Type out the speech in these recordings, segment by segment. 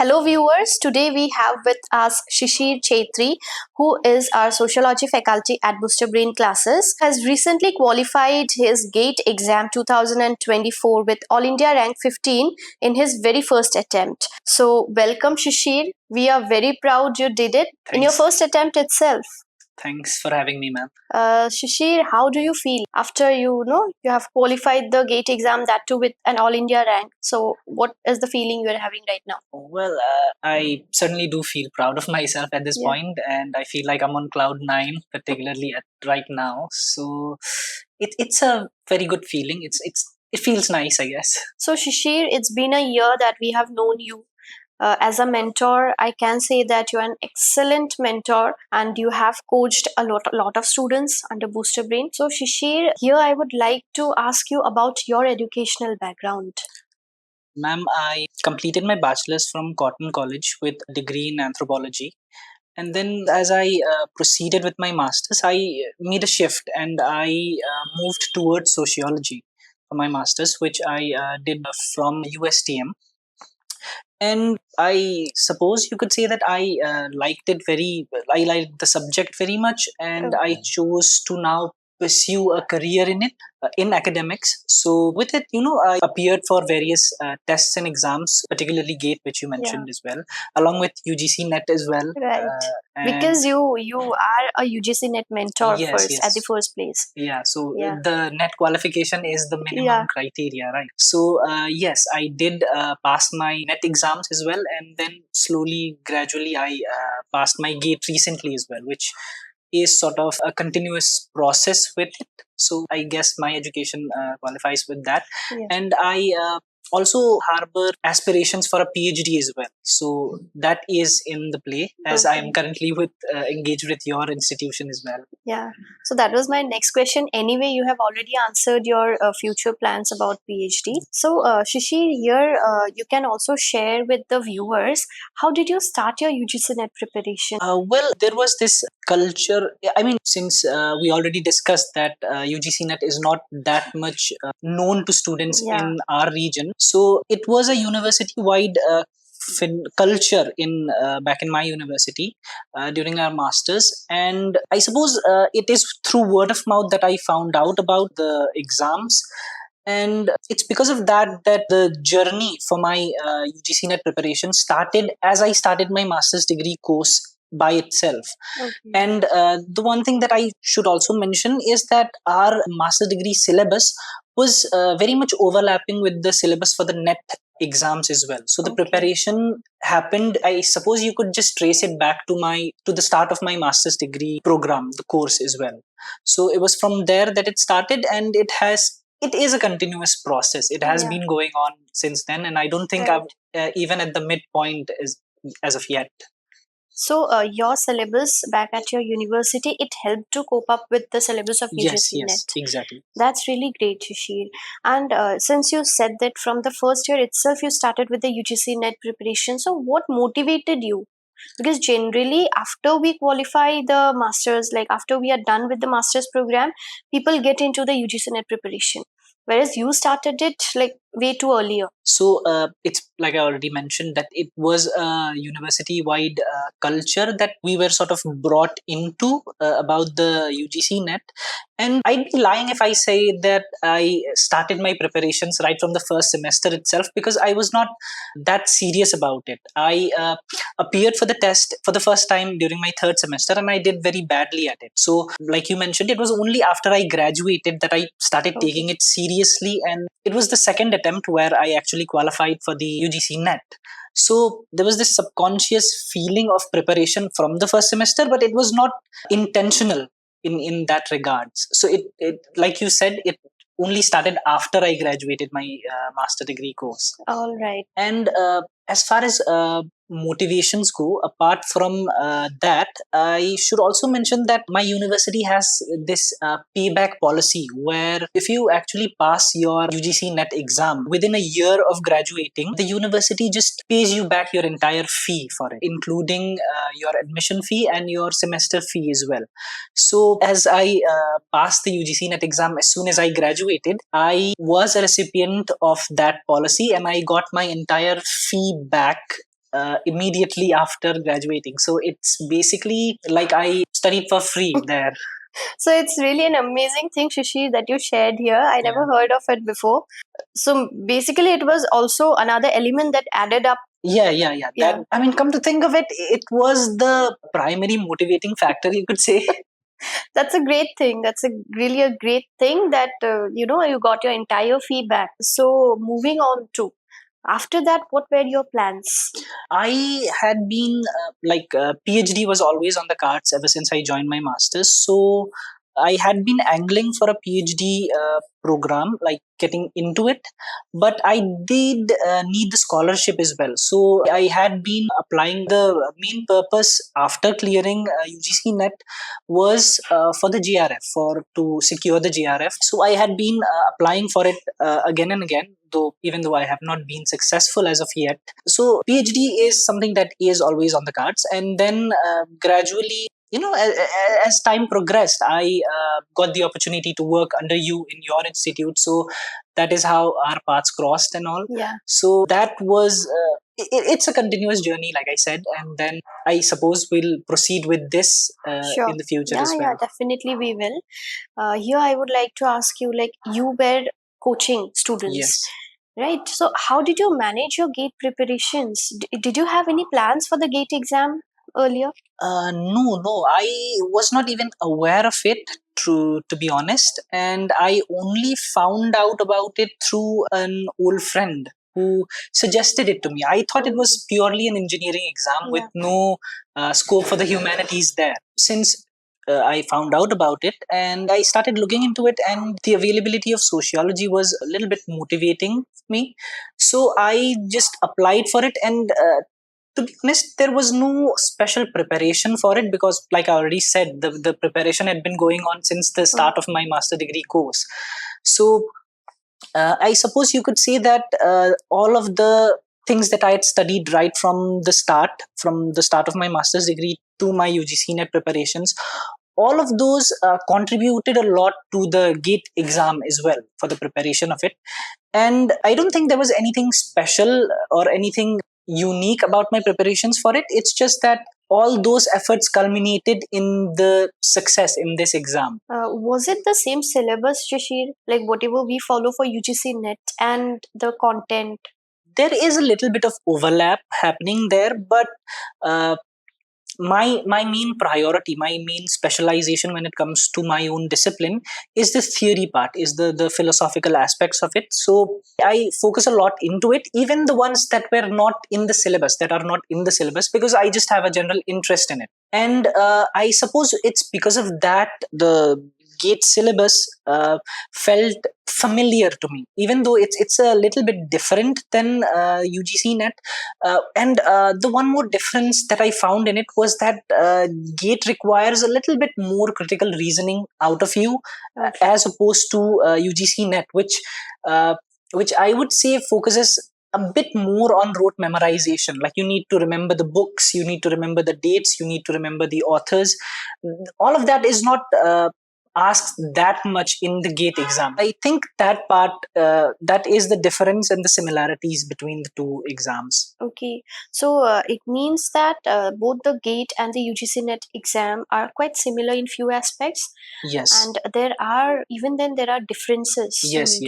Hello viewers, today we have with us Shishir Chetry, who is our Sociology faculty at Boostabrain classes, has recently qualified his GATE exam 2024 with All India rank 15 in his very first attempt. So welcome Shishir, we are very proud you did it in your first attempt itself. Thanks for having me, ma'am. Shishir, how do you feel after you have qualified the GATE exam, that too with an All India rank? So, what is the feeling you are having right now? Well, I certainly do feel proud of myself at this point, and I feel like I'm on cloud nine, particularly at right now. So, it's a very good feeling. It feels nice, I guess. So, Shishir, it's been a year that we have known you. As a mentor, I can say that you're an excellent mentor and you have coached a lot of students under Boostabrain. So, Shishir, here I would like to ask you about your educational background. Ma'am, I completed my bachelor's from Cotton College with a degree in anthropology. And then as I proceeded with my master's, I made a shift and I moved towards sociology for my master's, which I did from USTM. And I suppose you could say that I liked the subject very much, and I chose to now pursue a career in it, in academics. So with it, I appeared for various tests and exams, particularly GATE, which you mentioned as well, along with UGC NET as well. Right. Because you are a UGC NET mentor at the first place. Yeah, so the NET qualification is the minimum criteria, right? So yes, I did pass my NET exams as well, and then slowly, gradually, I passed my GATE recently as well, which is sort of a continuous process with it. So I guess my education qualifies with that. And I also harbor aspirations for a PhD as well. So that is in the play, as I am currently engaged with your institution as well. Yeah. So that was my next question. Anyway, you have already answered your future plans about PhD. So Shishir, here you can also share with the viewers, how did you start your UGC NET preparation? Well, there was this culture. I mean, since we already discussed that UGC NET is not that much known to students in our region, so it was a university-wide culture in back in my university during our masters, and I suppose it is through word of mouth that I found out about the exams. And it's because of that the journey for my UGC NET preparation started as I started my master's degree course by itself. And the one thing that I should also mention is that our master's degree syllabus was very much overlapping with the syllabus for the NET exams as well. So the preparation happened, I suppose you could just trace it back to the start of my master's degree program, the course as well. So it was from there that it started, and it is a continuous process. It has been going on since then, and I don't think I've even at the midpoint as of yet. So your syllabus back at your university, it helped to cope up with the syllabus of UGC NET. Yes, exactly. That's really great, Shishir. And since you said that from the first year itself, you started with the UGC NET preparation, so what motivated you? Because generally after we qualify the masters, like after we are done with the master's program, people get into the UGC NET preparation, whereas you started it like way too earlier. So it's like I already mentioned that it was a university-wide culture that we were sort of brought into about the UGC NET. And I'd be lying if I say that I started my preparations right from the first semester itself, because I was not that serious about it. I appeared for the test for the first time during my third semester, and I did very badly at it. So like you mentioned, it was only after I graduated that I started taking it seriously, and it was the second attempt where I actually qualified for the UGC NET. So there was this subconscious feeling of preparation from the first semester, but it was not intentional in that regards. So it like you said, it only started after I graduated my master degree course. All right. And as far as motivations go, apart from that, I should also mention that my university has this payback policy where if you actually pass your UGC NET exam within a year of graduating, the university just pays you back your entire fee for it, including your admission fee and your semester fee as well. So as I passed the UGC NET exam as soon as I graduated, I was a recipient of that policy, and I got my entire fee back immediately after graduating. So it's basically like I studied for free there. So it's really an amazing thing, Shishir, that you shared here. I never heard of it before. So basically, it was also another element that added up. Yeah. That, I mean, come to think of it, it was the primary motivating factor, you could say. That's a great thing. That's really a great thing that you got your entire feedback. So moving on to after that, what were your plans? I had been PhD was always on the cards ever since I joined my masters. So I had been angling for a PhD program, like getting into it, but I did need the scholarship as well. So I had been applying. The main purpose after clearing UGC NET was for the GRF, for to secure the GRF. So I had been applying for it again and again, though even though I have not been successful as of yet. So PhD is something that is always on the cards, and then gradually, as time progressed, I got the opportunity to work under you in your institute. So that is how our paths crossed and all. Yeah. So that was it's a continuous journey, like I said, and then I suppose we'll proceed with this Sure. in the future Yeah, as well. yeah, definitely we will. Here, I would like to ask you, like, you were coaching students. Yes. Right. So, how did you manage your GATE preparations? Did you have any plans for the GATE exam earlier? No. I was not even aware of it, to be honest, and I only found out about it through an old friend who suggested it to me. I thought it was purely an engineering exam with no scope for the humanities there. Since I found out about it and I started looking into it, and the availability of sociology was a little bit motivating me. So I just applied for it, and to be honest, there was no special preparation for it because, like I already said, the preparation had been going on since the start of my master degree course. So I suppose you could say that all of the things that I had studied right from the start of my master's degree to my UGC NET preparations, all of those contributed a lot to the GATE exam as well for the preparation of it. And I don't think there was anything special or anything unique about my preparations for it. It's just that all those efforts culminated in the success in this exam. Was it the same syllabus, Shishir? Like whatever we follow for UGC NET and the content? There is a little bit of overlap happening there, but my main priority, my main specialization when it comes to my own discipline is the theory part, is the philosophical aspects of it. So I focus a lot into it, even the ones that were not in the syllabus, that are not in the syllabus, because I just have a general interest in it. And I suppose it's because of that the GATE syllabus felt familiar to me, even though it's a little bit different than UGC NET. And the one more difference that I found in it was that GATE requires a little bit more critical reasoning out of you, as opposed to UGC NET, which I would say focuses a bit more on rote memorization. Like you need to remember the books, you need to remember the dates, you need to remember the authors. All of that is not asked that much in the GATE exam. I think that part, that is the difference and the similarities between the two exams. Okay, so it means that both the GATE and the UGC NET exam are quite similar in few aspects. Yes. And there are differences. Yes,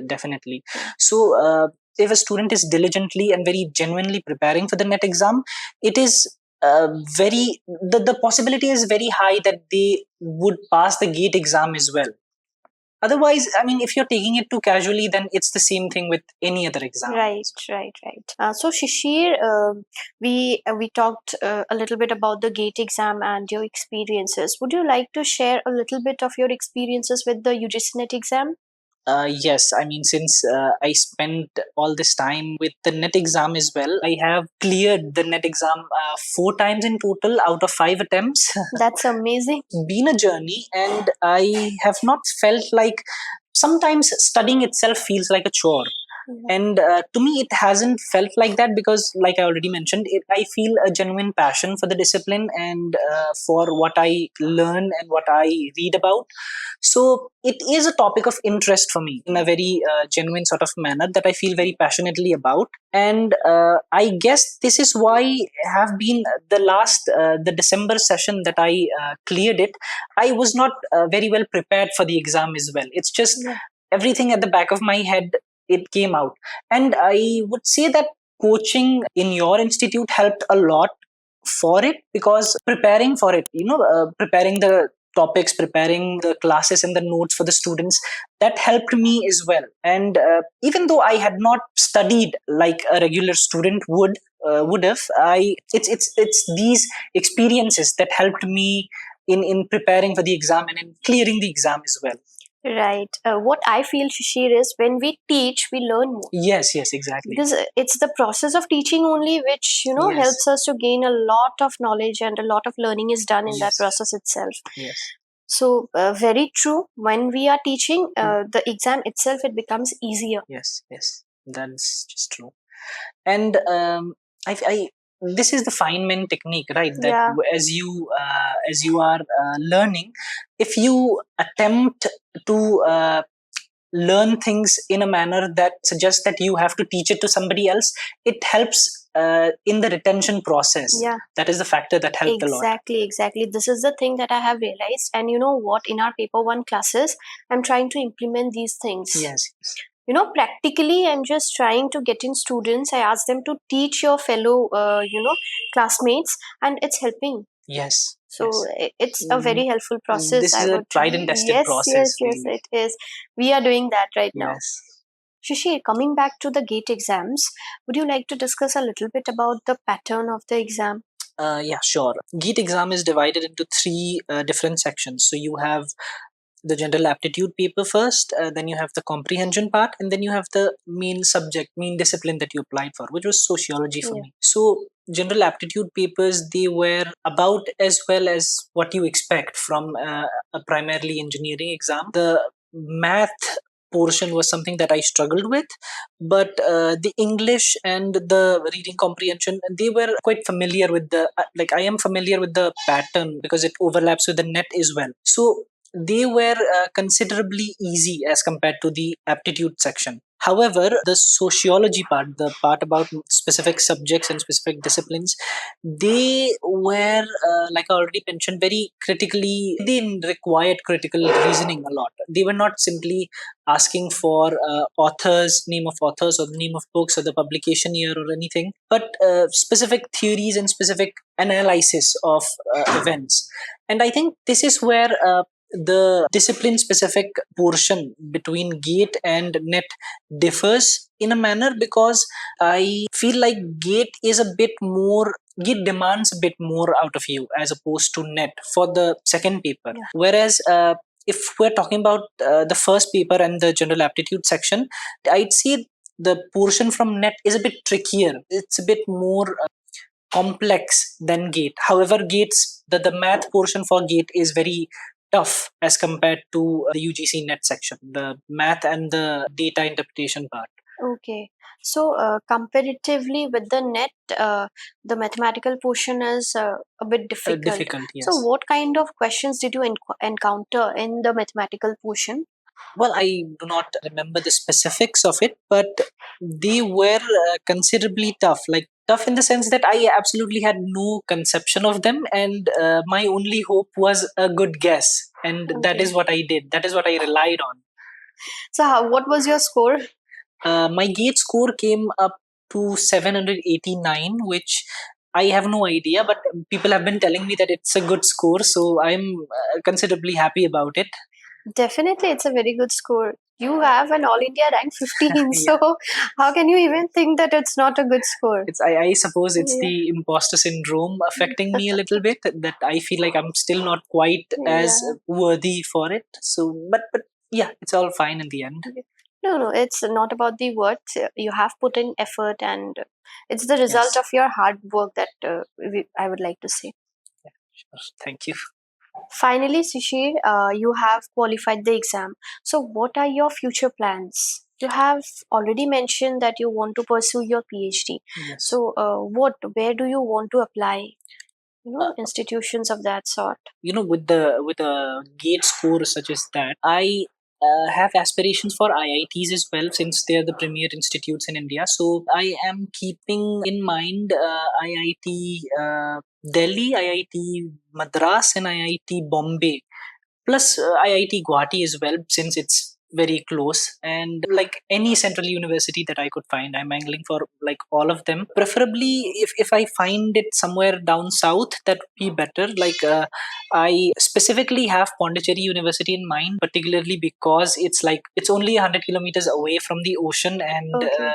definitely. So if a student is diligently and very genuinely preparing for the NET exam, it is the possibility is very high that they would pass the GATE exam as well. Otherwise, I mean, if you're taking it too casually, then it's the same thing with any other exam. Right. So Shishir, we talked a little bit about the GATE exam and your experiences. Would you like to share a little bit of your experiences with the UGC NET exam? Yes, I mean, since I spent all this time with the NET exam as well, I have cleared the NET exam 4 times in total out of 5 attempts. That's amazing. It's been a journey, and I have not felt like, sometimes studying itself feels like a chore. And to me, it hasn't felt like that because, like I already mentioned, I feel a genuine passion for the discipline and for what I learn and what I read about. So it is a topic of interest for me in a very genuine sort of manner that I feel very passionately about. And I guess this is why have been the December session that I cleared it. I was not very well prepared for the exam as well. It's just everything at the back of my head, it came out. And I would say that coaching in your institute helped a lot for it, because preparing for it, preparing the topics, preparing the classes and the notes for the students, that helped me as well. And even though I had not studied like a regular student would have, it's these experiences that helped me in preparing for the exam and in clearing the exam as well. Right. What I feel, Shishir, is when we teach, we learn more. Yes, exactly. Because it's the process of teaching only which, Yes. helps us to gain a lot of knowledge, and a lot of learning is done in that Yes. process itself. Yes. So, very true. When we are teaching, the exam itself, it becomes easier. Yes, that's just true. And I this is the Feynman technique, right? That as you are learning, if you attempt to learn things in a manner that suggests that you have to teach it to somebody else, it helps in the retention process. Yeah, that is the factor that helped a lot. Exactly. This is the thing that I have realized. And you know what? In our paper one classes, I'm trying to implement these things. Yes. Practically, I'm just trying to get in students. I ask them to teach your fellow, classmates, and it's helping. Yes. So it's a very helpful process. This is a tried and tested process. Yes, it is. We are doing that right now. Shishir, coming back to the GATE exams, would you like to discuss a little bit about the pattern of the exam? Yeah, sure. GATE exam is divided into three different sections. So you have the general aptitude paper first, then you have the comprehension part, and then you have the main subject, main discipline that you applied for, which was sociology for me. So general aptitude papers, they were about as well as what you expect from a primarily engineering exam. The math portion was something that I struggled with, but the English and the reading comprehension, they were quite familiar with the like I am familiar with the pattern because it overlaps with the net as well. So they were considerably easy as compared to the aptitude section. However, the sociology part, the part about specific subjects and specific disciplines, they were, like I already mentioned, very critically, they required critical reasoning a lot. They were not simply asking for name of authors or the name of books or the publication year or anything, but specific theories and specific analysis of events. And I think this is where the discipline specific portion between GATE and NET differs in a manner, because I feel like GATE demands a bit more out of you as opposed to NET for the second paper. Yeah. Whereas if we're talking about the first paper and the general aptitude section, I'd say the portion from NET is a bit trickier. It's a bit more complex than GATE. However, the math portion for GATE is very tough as compared to the UGC NET section, the math and the data interpretation part. Okay. So, comparatively with the NET, the mathematical portion is a bit difficult. Yes. So, what kind of questions did you encounter in the mathematical portion? Well, I do not remember the specifics of it, but they were considerably tough. Like, tough in the sense that I absolutely had no conception of them, and my only hope was a good guess. And that is what I did. That is what I relied on. So, what was your score? My GATE score came up to 789, which I have no idea, but people have been telling me that it's a good score, so I'm considerably happy about it. Definitely, it's a very good score. You have an all India rank 15, yeah. So how can you even think that it's not a good score? I suppose it's the imposter syndrome affecting me a little bit, that I feel like I'm still not quite as worthy for it. So, but yeah, it's all fine in the end. No, it's not about the words. You have put in effort, and it's the result of your hard work that I would like to say. Yeah, sure. Thank you. Finally, Shishir, you have qualified the exam. So, what are your future plans? You have already mentioned that you want to pursue your PhD. Yes. So, where do you want to apply? Institutions of that sort. With a gate score such as that, I have aspirations for IITs as well, since they are the premier institutes in India. So I am keeping in mind IIT Delhi, IIT Madras, and IIT Bombay, plus IIT Guwahati as well, since it's very close, and like any central university that I could find, I'm angling for like all of them. Preferably, if I find it somewhere down south, that would be better. I specifically have Pondicherry University in mind, particularly because it's only 100 kilometers away from the ocean, and Okay.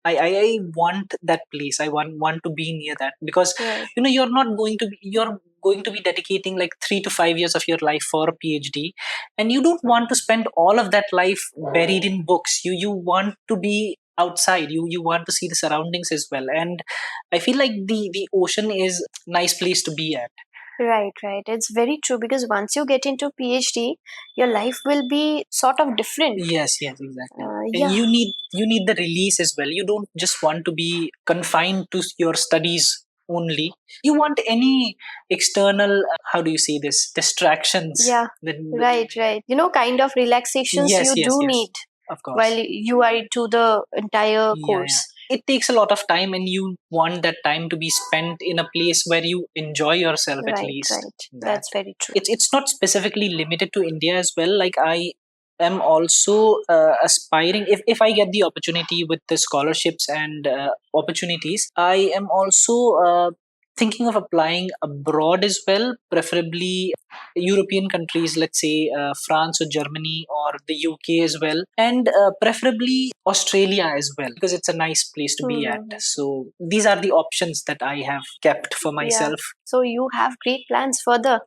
I want that place. I want to be near that, because Right. you're going to be dedicating like 3 to 5 years of your life for a PhD, and you don't want to spend all of that life buried in books. You want to be outside. You want to see the surroundings as well, and I feel like the ocean is a nice place to be at. Right, right. It's very true because once you get into PhD, your life will be sort of different. Yes, yes, exactly. And Yeah. you need the release as well. You don't just want to be confined to your studies only. You want any external, how do you say this, distractions. Yeah. Right, right. Kind of relaxations Yes, you yes, do yes. need Of course. while you are into the entire Yeah, course. yeah. It takes a lot of time, and you want that time to be spent in a place where you enjoy yourself at Right, least. right. That's very true. It's not specifically limited to India as well. Like, I am also aspiring, if I get the opportunity with the scholarships and opportunities, I am also thinking of applying abroad as well, preferably European countries, let's say France or Germany or the UK as well, and preferably Australia as well, because it's a nice place to be at. So these are the options that I have kept for Yeah. myself. So you have great plans further.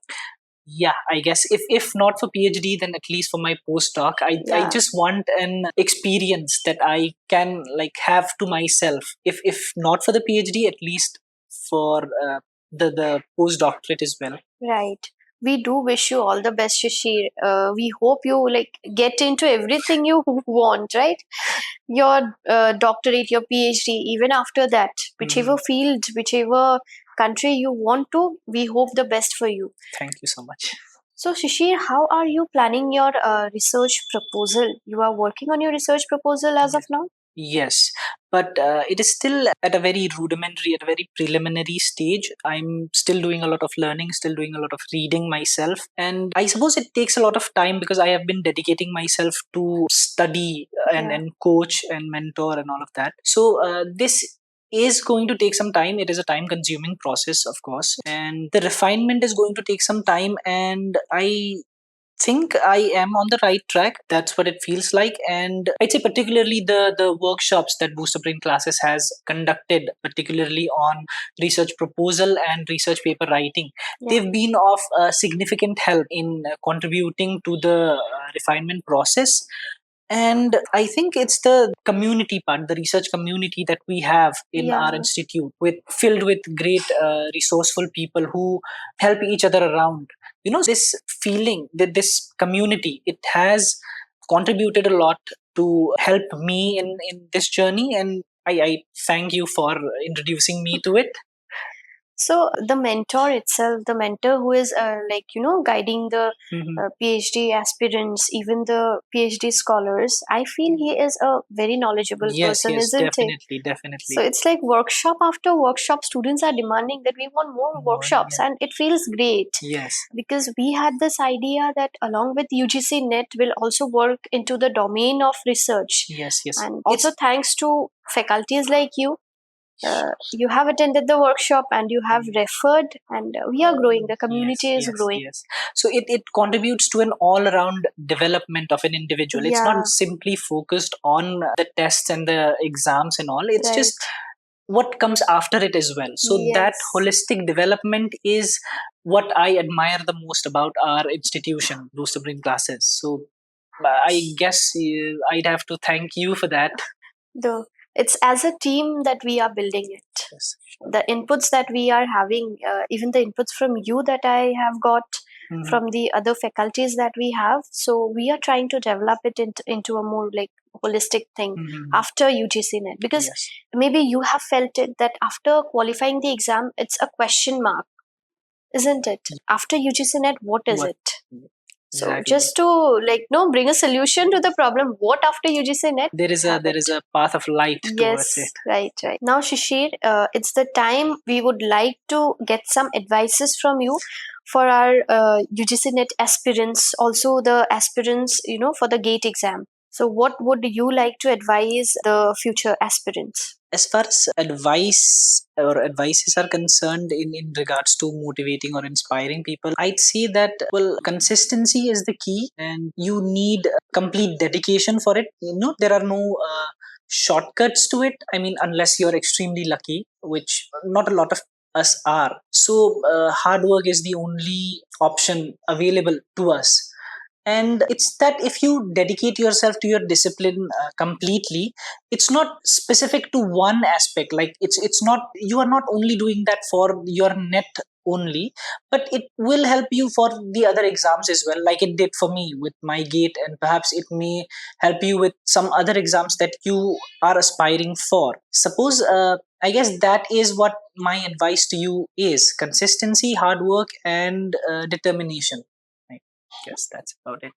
Yeah, I guess if not for PhD, then at least for my postdoc, I Yeah. just want an experience that I can like have to myself. If not for the PhD, at least for the postdoctorate as well. Right. We do wish you all the best, Shishir. We hope you get into everything you want, right? Your doctorate, your PhD, even after that, whichever field, whichever country you want to, we hope the best for you. Thank you so much. So, Shishir, how are you planning your research proposal? You are working on your research proposal as of now? Yes, but it is still at a very rudimentary, at a very preliminary stage. I'm still doing a lot of learning, still doing a lot of reading myself. And I suppose it takes a lot of time, because I have been dedicating myself to study and coach and mentor and all of that. So this is going to take some time. It is a time consuming process, of course. And the refinement is going to take some time. And I think I am on the right track. That's what it feels like. And I'd say particularly the workshops that Boostabrain Classes has conducted, particularly on research proposal and research paper writing, they've been of significant help in contributing to the refinement process. And I think it's the community part, the research community that we have in our institute, with filled with great resourceful people who help each other around. This feeling, that this community, it has contributed a lot to help me in this journey, and I thank you for introducing me to it. So the mentor itself, the mentor who is guiding the PhD aspirants, even the PhD scholars, I feel he is a very knowledgeable person, Yes, isn't he? definitely, definitely. So it's like workshop after workshop, students are demanding that we want more workshops, and it feels great. Yes. Because we had this idea that along with UGC NET will also work into the domain of research. Yes, yes. And also thanks to faculties like you, you have attended the workshop and you have referred, and we are growing, the community is growing. Yes. So it contributes to an all around development of an individual. It's not simply focused on the tests and the exams and all. It's just what comes after it as well. So that holistic development is what I admire the most about our institution, Boostabrain Classes. So I guess I'd have to thank you for that. It's as a team that we are building it. The inputs that we are having, even the inputs from you that I have got, from the other faculties that we have. So we are trying to develop it into a more like holistic thing after UGC NET, because maybe you have felt it that after qualifying the exam, it's a question mark, isn't it? After UGC NET, what is it? So just to like bring a solution to the problem, what after UGC NET? There is a path of light towards it. Right. Now, Shishir, it's the time we would like to get some advices from you for our UGC NET aspirants, also the aspirants, for the GATE exam. So what would you like to advise the future aspirants? As far as advices are concerned in regards to motivating or inspiring people, I'd say that, well, consistency is the key and you need complete dedication for it. There are no shortcuts to it. I mean, unless you're extremely lucky, which not a lot of us are. So hard work is the only option available to us. And it's that if you dedicate yourself to your discipline completely, it's not specific to one aspect. Like it's not, you are not only doing that for your net only, but it will help you for the other exams as well, like it did for me with my GATE, and perhaps it may help you with some other exams that you are aspiring for. Suppose I guess that is what my advice to you is: consistency, hard work, and determination. Yes, that's about it.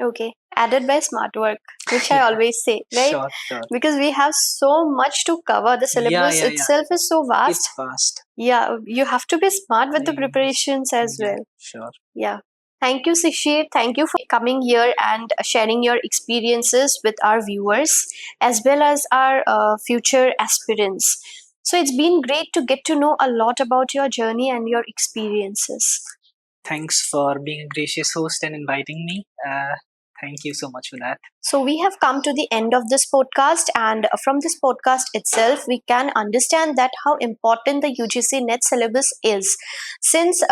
Okay, added by smart work, which I always say, right? Sure. Because we have so much to cover. The syllabus itself is so vast. It's vast. Yeah, you have to be smart with the preparations as well. Sure. Yeah. Thank you, Sishir. Thank you for coming here and sharing your experiences with our viewers as well as our future aspirants. So it's been great to get to know a lot about your journey and your experiences. Thanks for being a gracious host and inviting me. Thank you so much for that. So we have come to the end of this podcast, and from this podcast itself, we can understand that how important the UGC NET syllabus is. Since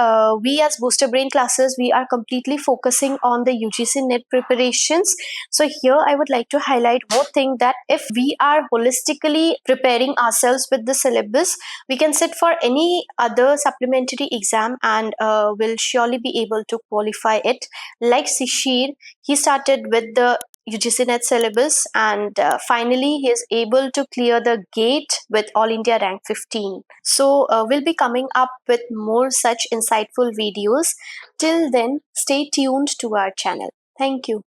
we as Boostabrain classes, we are completely focusing on the UGC NET preparations. So here I would like to highlight one thing, that if we are holistically preparing ourselves with the syllabus, we can sit for any other supplementary exam and will surely be able to qualify it. Like Sishir, he started with the UGC NET syllabus and finally he is able to clear the GATE with All India rank 15. So we'll be coming up with more such insightful videos. Till then, stay tuned to our channel. Thank you.